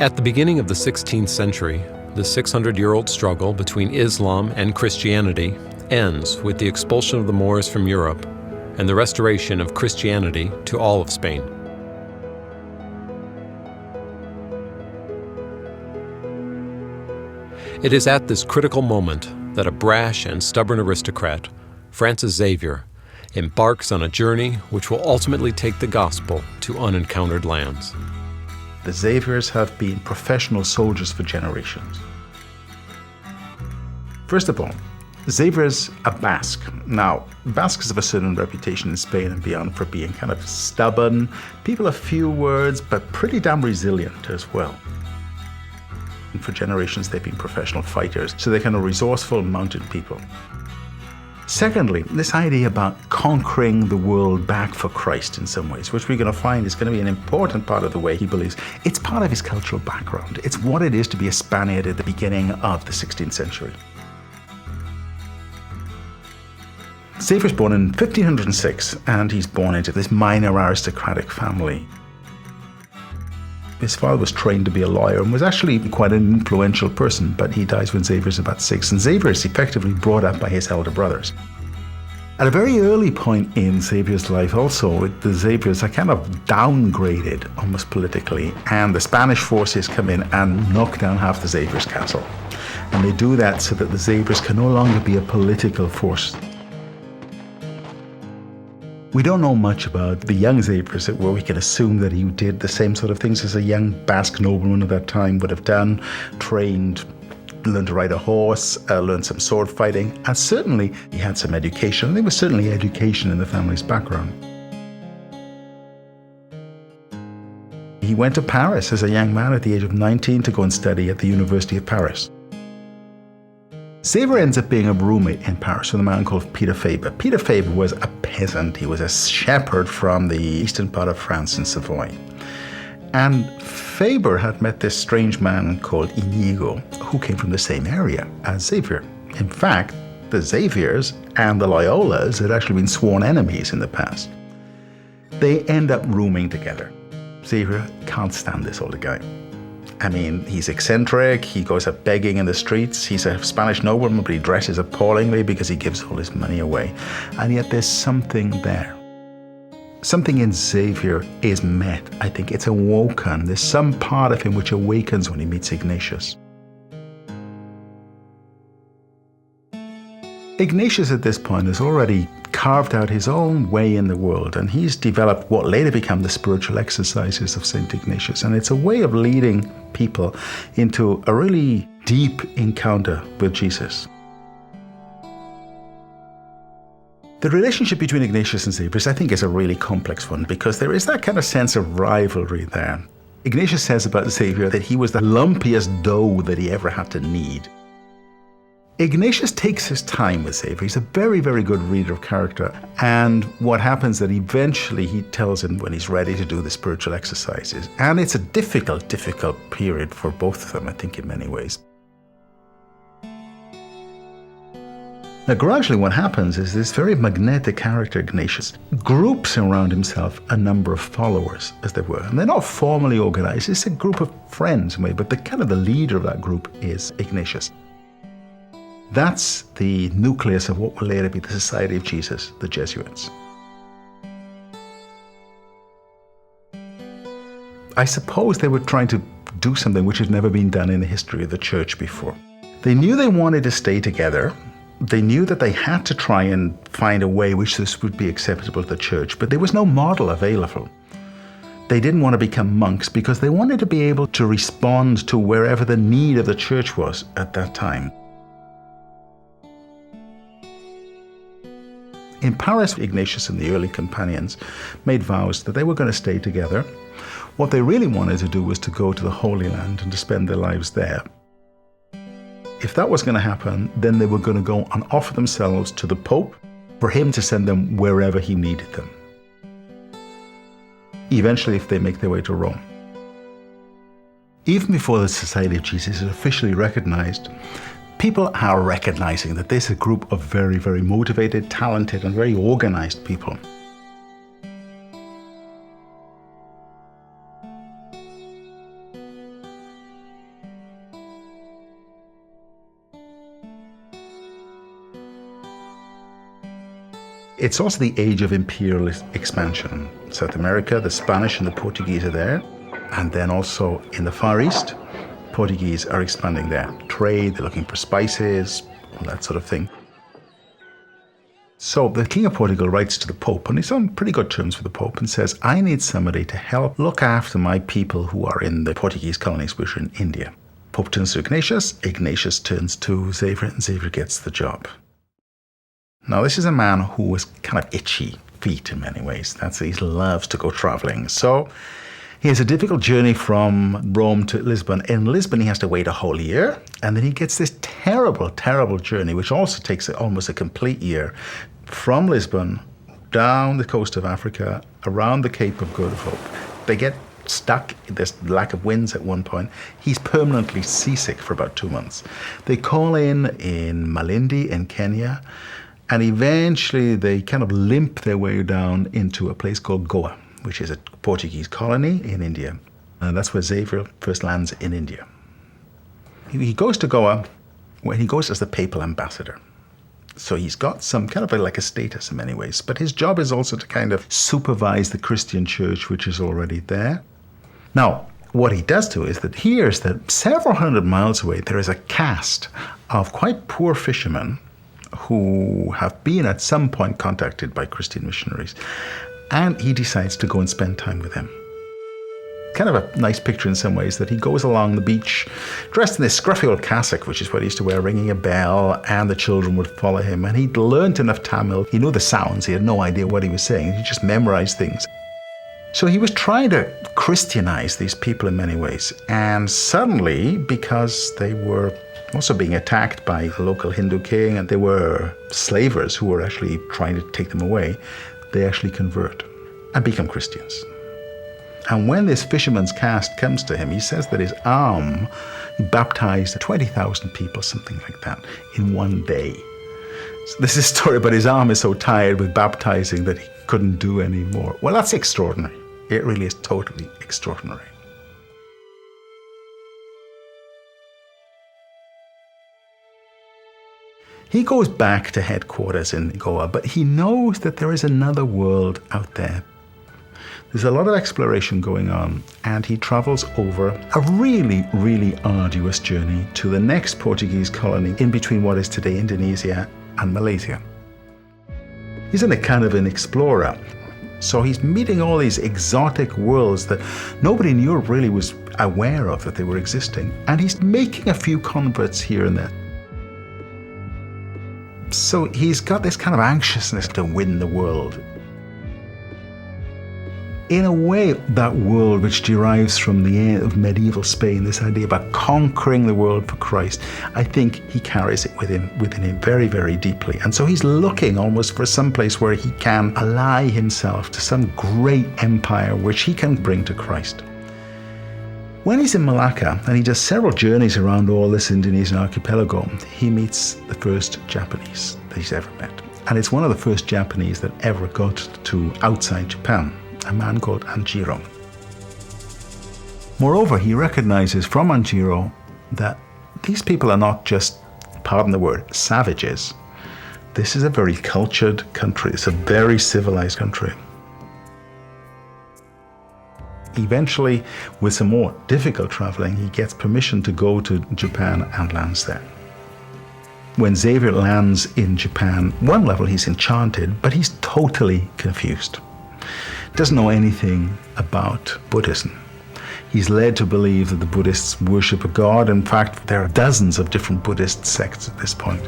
At the beginning of the 16th century, the 600-year-old struggle between Islam and Christianity ends with the expulsion of the Moors from Europe and the restoration of Christianity to all of Spain. It is at this critical moment that a brash and stubborn aristocrat, Francis Xavier, embarks on a journey which will ultimately take the gospel to unencountered lands. The Xaviers have been professional soldiers for generations. First of all, Xavier's a Basque. Now, Basques have a certain reputation in Spain and beyond for being kind of stubborn, people of few words, but pretty damn resilient as well. And for generations, they've been professional fighters, so they're kind of resourceful, mounted people. Secondly, this idea about conquering the world back for Christ in some ways, which we're going to find is going to be an important part of the way he believes. It's part of his cultural background. It's what it is to be a Spaniard at the beginning of the 16th century. Xavier's born in 1506, and he's born into this minor aristocratic family. His father was trained to be a lawyer and was actually quite an influential person, but he dies when Xavier's about 6, and Xavier is effectively brought up by his elder brothers. At a very early point in Xavier's life also, the Xaviers are kind of downgraded almost politically, and the Spanish forces come in and knock down half the Xaviers' castle. And they do that so that the Xaviers can no longer be a political force. We don't know much about the young Xaviers, where we can assume that he did the same sort of things as a young Basque nobleman of that time would have done, trained, learned to ride a horse, learned some sword fighting, and certainly he had some education. There was certainly education in the family's background. He went to Paris as a young man at the age of 19 to go and study at the University of Paris. Xavier ends up being a roommate in Paris with a man called Peter Faber. Peter Faber was a peasant. He was a shepherd from the eastern part of France in Savoy. And Faber had met this strange man called Inigo, who came from the same area as Xavier. In fact, the Xaviers and the Loyolas had actually been sworn enemies in the past. They end up rooming together. Xavier can't stand this older guy. I mean, he's eccentric, he goes up begging in the streets, he's a Spanish nobleman, but he dresses appallingly because he gives all his money away. And yet there's something there. Something in Xavier is met. I think it's awoken. There's some part of him which awakens when he meets Ignatius. Ignatius at this point has already carved out his own way in the world, and he's developed what later become the spiritual exercises of St. Ignatius. And it's a way of leading people into a really deep encounter with Jesus. The relationship between Ignatius and Xavier, I think, is a really complex one, because there is that kind of sense of rivalry there. Ignatius says about Xavier that he was the lumpiest dough that he ever had to knead. Ignatius takes his time with Xavier. He's a very, very good reader of character. And what happens is that eventually he tells him when he's ready to do the spiritual exercises. And it's a difficult period for both of them, I think, in many ways. Now, gradually what happens is this very magnetic character, Ignatius, groups around himself a number of followers, as they were. And they're not formally organized. It's a group of friends, but the leader of that group is Ignatius. That's the nucleus of what will later be the Society of Jesus, the Jesuits. I suppose they were trying to do something which had never been done in the history of the church before. They knew they wanted to stay together. They knew that they had to try and find a way which this would be acceptable to the church, but there was no model available. They didn't want to become monks because they wanted to be able to respond to wherever the need of the church was at that time. In Paris, Ignatius and the early companions made vows that they were going to stay together. What they really wanted to do was to go to the Holy Land and to spend their lives there. If that was going to happen, then they were going to go and offer themselves to the Pope for him to send them wherever he needed them. Eventually, if they make their way to Rome. Even before the Society of Jesus is officially recognized, people are recognizing that this is a group of very, very motivated, talented, and very organized people. It's also the age of imperial expansion. South America, the Spanish and the Portuguese are there. And then also in the Far East, Portuguese are expanding their trade. They're looking for spices, all that sort of thing. So the King of Portugal writes to the Pope, and he's on pretty good terms with the Pope, and says, I need somebody to help look after my people who are in the Portuguese colonies, which are in India. Pope turns to Ignatius. Ignatius turns to Xavier, and Xavier gets the job. Now, this is a man who was kind of itchy feet in many ways. He loves to go traveling. So he has a difficult journey from Rome to Lisbon. In Lisbon, he has to wait a whole year. And then he gets this terrible, terrible journey, which also takes almost a complete year, from Lisbon down the coast of Africa, around the Cape of Good Hope. They get stuck. There's lack of winds at one point. He's permanently seasick for about 2 months. They call in Malindi in Kenya. And eventually they kind of limp their way down into a place called Goa, which is a Portuguese colony in India. And that's where Xavier first lands in India. He goes to Goa when he goes as the papal ambassador. So he's got some kind of like a status in many ways. But his job is also to kind of supervise the Christian church, which is already there. Now, what he does do is that he hears that several hundred miles away, there is a caste of quite poor fishermen who have been at some point contacted by Christian missionaries. And he decides to go and spend time with them. Kind of a nice picture in some ways, that he goes along the beach dressed in this scruffy old cassock, which is what he used to wear, ringing a bell, and the children would follow him. And he'd learnt enough Tamil. He knew the sounds. He had no idea what he was saying. He just memorized things. So he was trying to Christianize these people in many ways. And suddenly, because they were also being attacked by the local Hindu king, and they were slavers who were actually trying to take them away, they actually convert and become Christians. And when this fisherman's caste comes to him, he says that his arm baptized 20,000 people, something like that, in one day. So this is a story about his arm is so tired with baptizing that he couldn't do any more. Well, that's extraordinary. It really is totally extraordinary. He goes back to headquarters in Goa, but he knows that there is another world out there. There's a lot of exploration going on, and he travels over a really, really arduous journey to the next Portuguese colony in between what is today Indonesia and Malaysia. He's a kind of an explorer. So he's meeting all these exotic worlds that nobody in Europe really was aware of that they were existing. And he's making a few converts here and there. So he's got this kind of anxiousness to win the world. In a way, that world which derives from the end of medieval Spain, this idea about conquering the world for Christ, I think he carries it within him very, very deeply. And so he's looking almost for some place where he can ally himself to some great empire which he can bring to Christ. When he's in Malacca, and he does several journeys around all this Indonesian archipelago, he meets the first Japanese that he's ever met. And it's one of the first Japanese that ever got to outside Japan, a man called Anjiro. Moreover, he recognizes from Anjiro that these people are not just, pardon the word, savages. This is a very cultured country. It's a very civilized country. Eventually, with some more difficult traveling, he gets permission to go to Japan and lands there. When Xavier lands in Japan, one level he's enchanted, but he's totally confused. Doesn't know anything about Buddhism. He's led to believe that the Buddhists worship a god. In fact, there are dozens of different Buddhist sects at this point.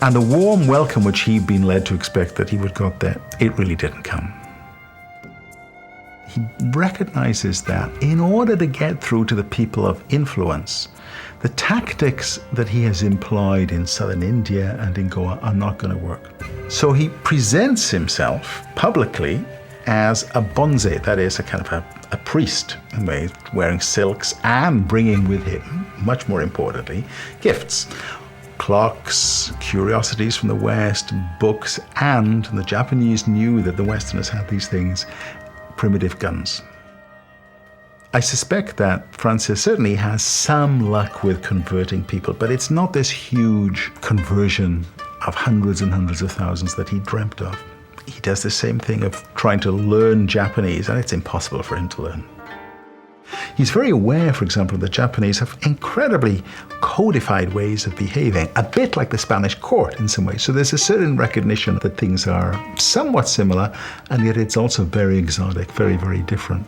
And the warm welcome which he'd been led to expect that he would got there, it really didn't come. He recognizes that in order to get through to the people of influence, the tactics that he has employed in southern India and in Goa are not going to work. So he presents himself publicly as a bonze, that is a kind of a priest, wearing silks and bringing with him, much more importantly, gifts. Clocks, curiosities from the West, books, and the Japanese knew that the Westerners had these things, primitive guns. I suspect that Francis certainly has some luck with converting people, but it's not this huge conversion of hundreds and hundreds of thousands that he dreamt of. he does the same thing of trying to learn Japanese, and it's impossible for him to learn. He's very aware, for example, that Japanese have incredibly codified ways of behaving, a bit like the Spanish court in some ways. So there's a certain recognition that things are somewhat similar, and yet it's also very exotic, very, very different.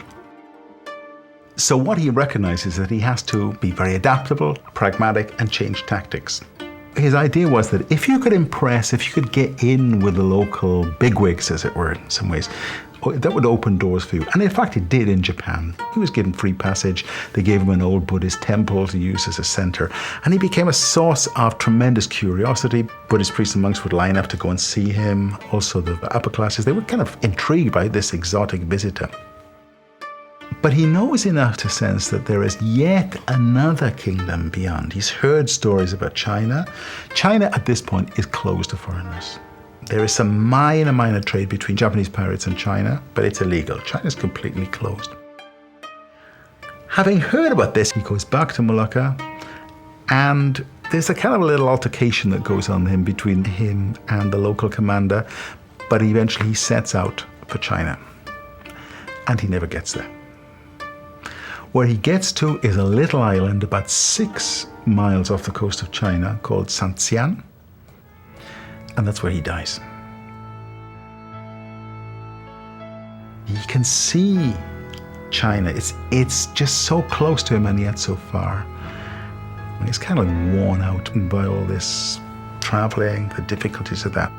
So what he recognizes is that he has to be very adaptable, pragmatic, and change tactics. His idea was that if you could impress, if you could get in with the local bigwigs, as it were, in some ways, that would open doors for you. And in fact, it did in Japan. He was given free passage. They gave him an old Buddhist temple to use as a center. And he became a source of tremendous curiosity. Buddhist priests and monks would line up to go and see him. Also, the upper classes, they were kind of intrigued by this exotic visitor. But he knows enough to sense that there is yet another kingdom beyond. He's heard stories about China. China at this point is closed to foreigners. There is some minor trade between Japanese pirates and China, but it's illegal. China's completely closed. Having heard about this, he goes back to Malacca, and there's a kind of a little altercation that goes on between him and the local commander, but eventually he sets out for China, and he never gets there. Where he gets to is a little island about 6 miles off the coast of China called Sanxian, and that's where he dies. He can see China. It's just so close to him and yet so far. And he's kind of worn out by all this traveling, the difficulties of that.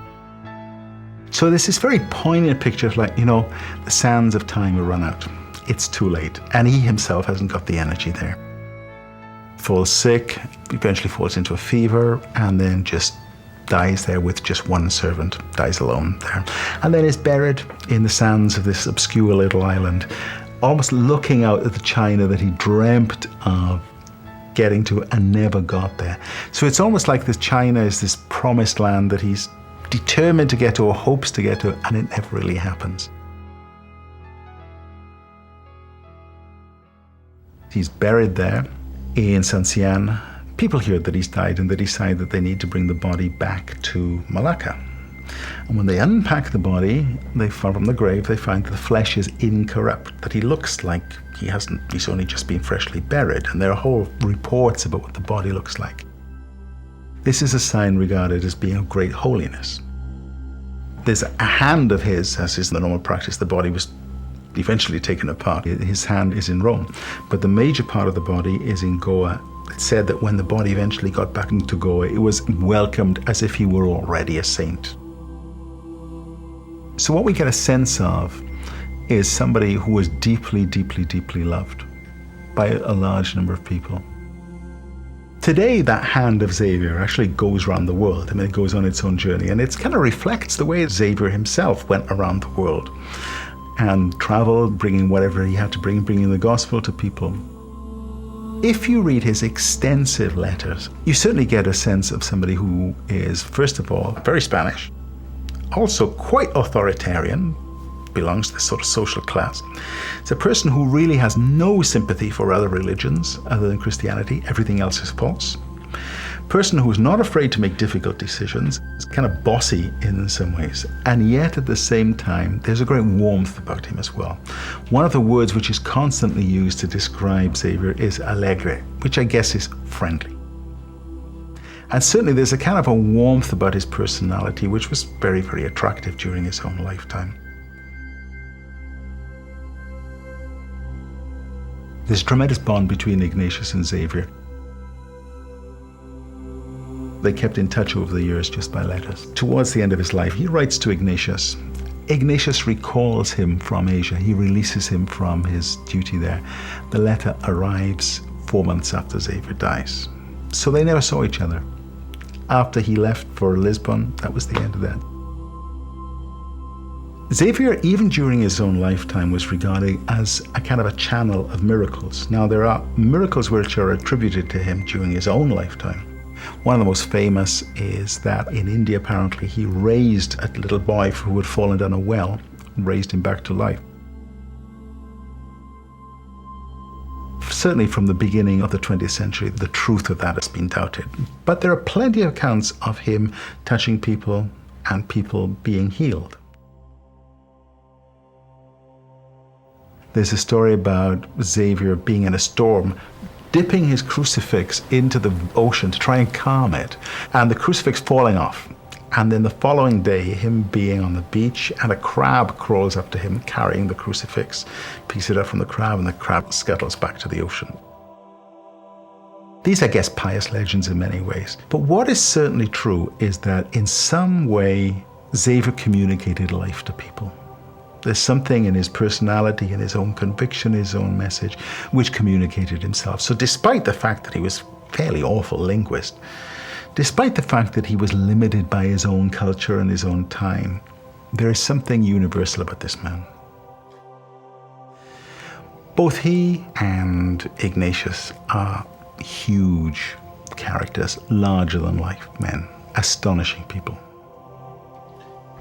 So there's this very poignant picture of the sands of time have run out. It's too late. And he himself hasn't got the energy there. Falls sick, eventually falls into a fever, and then just dies there with just one servant, dies alone there. And then is buried in the sands of this obscure little island, almost looking out at the China that he dreamt of getting to and never got there. So it's almost like this China is this promised land that he's determined to get to or hopes to get to, and it never really happens. He's buried there in Sanxian. People hear that he's died, and they decide that they need to bring the body back to Malacca. And when they unpack the body, from the grave, they find that the flesh is incorrupt, that he looks like he's only just been freshly buried, and there are whole reports about what the body looks like. This is a sign regarded as being of great holiness. There's a hand of his, as is the normal practice. The body was eventually taken apart. His hand is in Rome, but the major part of the body is in Goa. It's said that when the body eventually got back into Goa, it was welcomed as if he were already a saint. So what we get a sense of is somebody who was deeply, deeply, deeply loved by a large number of people. Today, that hand of Xavier actually goes around the world. I mean, it goes on its own journey, and it kind of reflects the way Xavier himself went around the world and traveled, bringing whatever he had to bringing the gospel to people. If you read his extensive letters, you certainly get a sense of somebody who is, first of all, very Spanish, also quite authoritarian, belongs to this sort of social class. It's a person who really has no sympathy for other religions other than Christianity. Everything else is false. Person who is not afraid to make difficult decisions, is kind of bossy in some ways, and yet at the same time there's a great warmth about him as well. One of the words which is constantly used to describe Xavier is alegre, which I guess is friendly. And certainly there's a kind of a warmth about his personality which was very, very attractive during his own lifetime. There's a tremendous bond between Ignatius and Xavier. They kept in touch over the years just by letters. Towards the end of his life, he writes to Ignatius. Ignatius recalls him from Asia. He releases him from his duty there. The letter arrives 4 months after Xavier dies. So they never saw each other. After he left for Lisbon, that was the end of that. Xavier, even during his own lifetime, was regarded as a kind of a channel of miracles. Now, there are miracles which are attributed to him during his own lifetime. One of the most famous is that in India, apparently, he raised a little boy who had fallen down a well, raised him back to life. Certainly from the beginning of the 20th century, the truth of that has been doubted. But there are plenty of accounts of him touching people and people being healed. There's a story about Xavier being in a storm, dipping his crucifix into the ocean to try and calm it, and the crucifix falling off. And then the following day, him being on the beach, and a crab crawls up to him carrying the crucifix, picks it up from the crab, and the crab scuttles back to the ocean. These, I guess, pious legends in many ways. But what is certainly true is that in some way, Xavier communicated life to people. There's something in his personality, in his own conviction, his own message, which communicated himself. So despite the fact that he was a fairly awful linguist, despite the fact that he was limited by his own culture and his own time, there is something universal about this man. Both he and Ignatius are huge characters, larger-than-life men, astonishing people.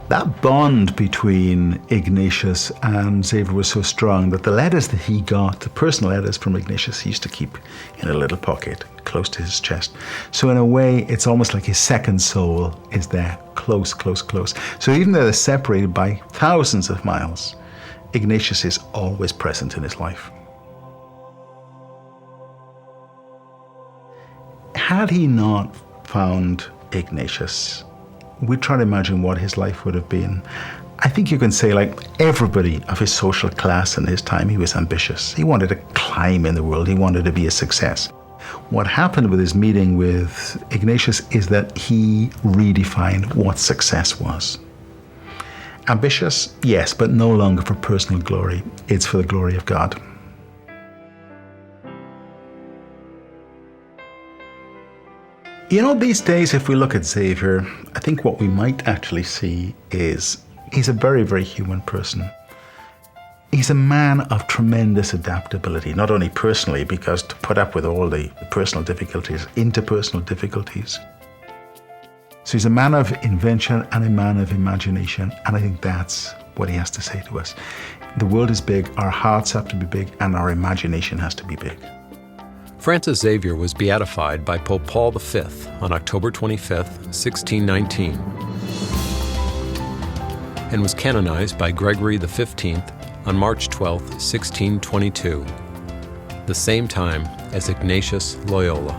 That bond between Ignatius and Xavier was so strong that the letters that he got, the personal letters from Ignatius, he used to keep in a little pocket close to his chest. So in a way, it's almost like his second soul is there, close, close, close. So even though they're separated by thousands of miles, Ignatius is always present in his life. Had he not found Ignatius, we try to imagine what his life would have been. I think you can say, like everybody of his social class in his time, he was ambitious. He wanted to climb in the world. He wanted to be a success. What happened with his meeting with Ignatius is that he redefined what success was. Ambitious, yes, but no longer for personal glory. It's for the glory of God. You know, these days, if we look at Xavier, I think what we might actually see is he's a very, very human person. He's a man of tremendous adaptability, not only personally, because to put up with all the personal difficulties, interpersonal difficulties. So he's a man of invention and a man of imagination, and I think that's what he has to say to us. The world is big, our hearts have to be big, and our imagination has to be big. Francis Xavier was beatified by Pope Paul V on October 25, 1619, and was canonized by Gregory XV on March 12, 1622, the same time as Ignatius Loyola.